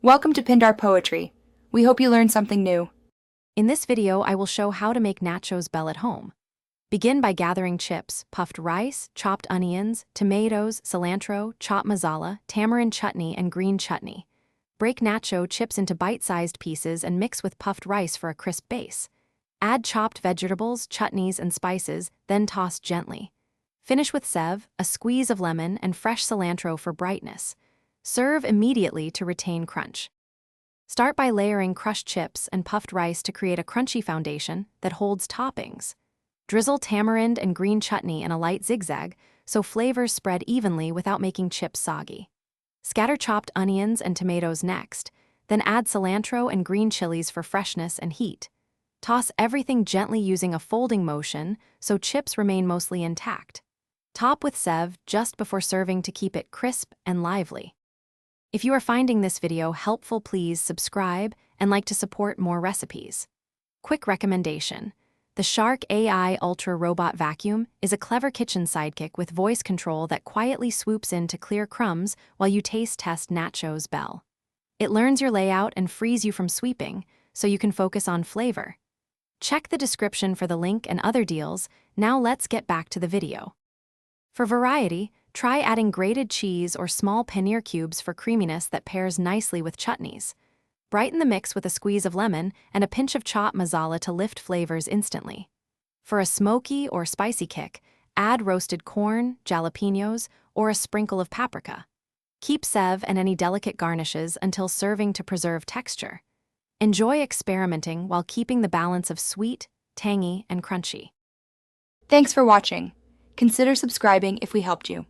Welcome to Pindar Poetry. We hope you learned something new. In this video, I will show how to make Nachos Bhel at home. Begin by gathering chips, puffed rice, chopped onions, tomatoes, cilantro, chopped masala, tamarind chutney, and green chutney. Break nacho chips into bite-sized pieces and mix with puffed rice for a crisp base. Add chopped vegetables, chutneys, and spices, then toss gently. Finish with sev, a squeeze of lemon, and fresh cilantro for brightness. Serve immediately to retain crunch. Start by layering crushed chips and puffed rice to create a crunchy foundation that holds toppings. Drizzle tamarind and green chutney in a light zigzag so flavors spread evenly without making chips soggy. Scatter chopped onions and tomatoes next, then add cilantro and green chilies for freshness and heat. Toss everything gently using a folding motion so chips remain mostly intact. Top with sev just before serving to keep it crisp and lively. If you are finding this video helpful, please subscribe and like to support more recipes. Quick recommendation: the Shark AI Ultra Robot Vacuum is a clever kitchen sidekick with voice control that quietly swoops in to clear crumbs while you taste test Nachos Bhel. It learns your layout and frees you from sweeping, so you can focus on flavor. Check the description for the link and other deals. Now let's get back to the video. For variety, try adding grated cheese or small paneer cubes for creaminess that pairs nicely with chutneys. Brighten the mix with a squeeze of lemon and a pinch of chopped masala to lift flavors instantly. For a smoky or spicy kick, add roasted corn, jalapenos, or a sprinkle of paprika. Keep sev and any delicate garnishes until serving to preserve texture. Enjoy experimenting while keeping the balance of sweet, tangy, and crunchy. Thanks for watching. Consider subscribing if we helped you.